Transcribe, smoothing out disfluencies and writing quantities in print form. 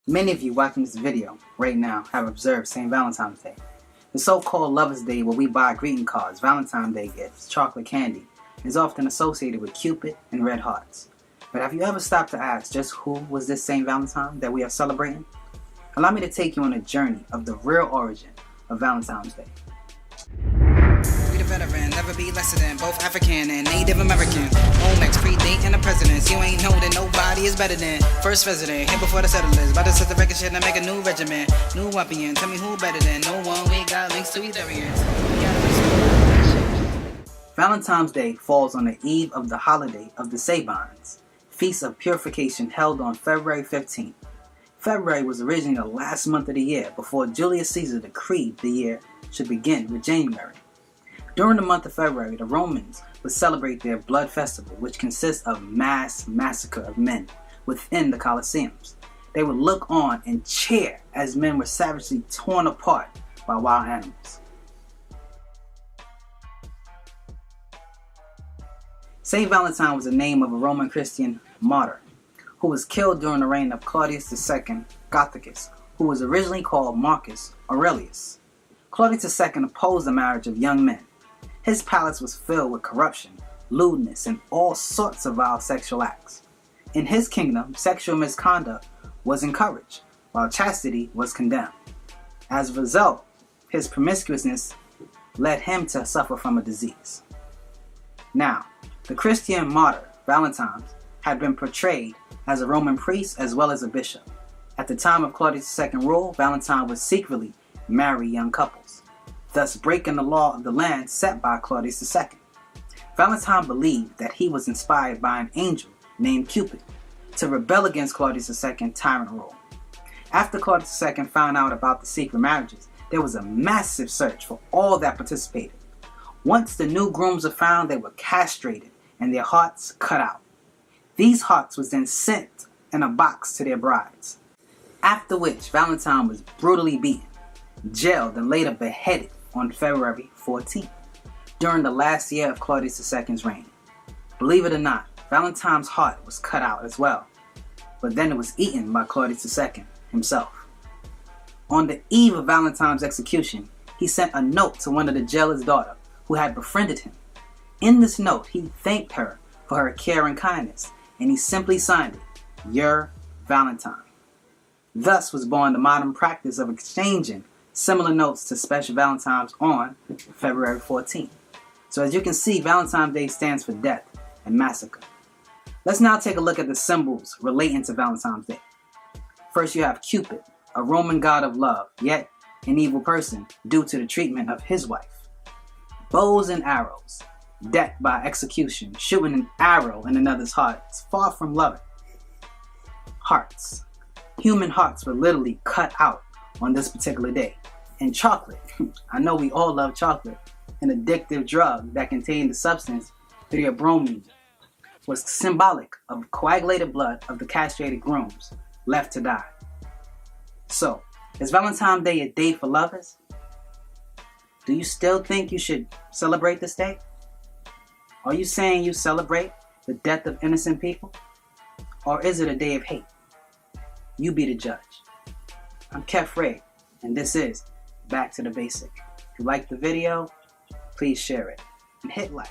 Many of you watching this video right now have observed St. Valentine's Day. The so-called Lover's Day where we buy greeting cards, Valentine's Day gifts, chocolate candy, is often associated with Cupid and red hearts. But have you ever stopped to ask just who was this St. Valentine that we are celebrating? Allow me to take you on a journey of the real origin of Valentine's Day. We the veteran, never be lesser than both African and Native American. Omex predating the presidents. You ain't know that nobody is better than first resident. Here before the settlers, about to set the record shit and make a new regiment. New weapon, tell me who better than no one. We got links to Etherians. Valentine's Day falls on the eve of the holiday of the Sabines, Feast of Purification held on February 15th. February was originally the last month of the year before Julius Caesar decreed the year should begin with January. During the month of February, the Romans would celebrate their blood festival, which consists of mass massacre of men within the Colosseums. They would look on and cheer as men were savagely torn apart by wild animals. Saint Valentine was the name of a Roman Christian martyr who was killed during the reign of Claudius II Gothicus, who was originally called Marcus Aurelius. Claudius II opposed the marriage of young men. His palace was filled with corruption, lewdness, and all sorts of vile sexual acts. In his kingdom, sexual misconduct was encouraged, while chastity was condemned. As a result, his promiscuousness led him to suffer from a disease. Now, the Christian martyr, Valentine, had been portrayed as a Roman priest as well as a bishop. At the time of Claudius II's rule, Valentine would secretly marry young couples, thus breaking the law of the land set by Claudius II. Valentine believed that he was inspired by an angel named Cupid to rebel against Claudius II's tyrant rule. After Claudius II found out about the secret marriages, there was a massive search for all that participated. Once the new grooms were found, they were castrated and their hearts cut out. These hearts was then sent in a box to their brides, after which Valentine was brutally beaten, jailed, and later beheaded on February 14th, during the last year of Claudius II's reign. Believe it or not, Valentine's heart was cut out as well, but then it was eaten by Claudius II himself. On the eve of Valentine's execution, he sent a note to one of the jailer's daughter who had befriended him. In this note, he thanked her for her care and kindness, and he simply signed it, "Your Valentine." Thus was born the modern practice of exchanging similar notes to special Valentines on February 14th. So as you can see, Valentine's Day stands for death and massacre. Let's now take a look at the symbols relating to Valentine's Day. First, you have Cupid, a Roman god of love, yet an evil person due to the treatment of his wife. Bows and arrows, death by execution, shooting an arrow in another's heart is far from loving. Hearts. Human hearts were literally cut out on this particular day. And chocolate. I know we all love chocolate. An addictive drug that contained the substance bromine was symbolic of coagulated blood of the castrated grooms left to die. So, is Valentine's Day a day for lovers? Do you still think you should celebrate this day? Are you saying you celebrate the death of innocent people? Or is it a day of hate? You be the judge. I'm Kef Ray, and this is Back to the Basic. If you liked the video, please share it and hit like.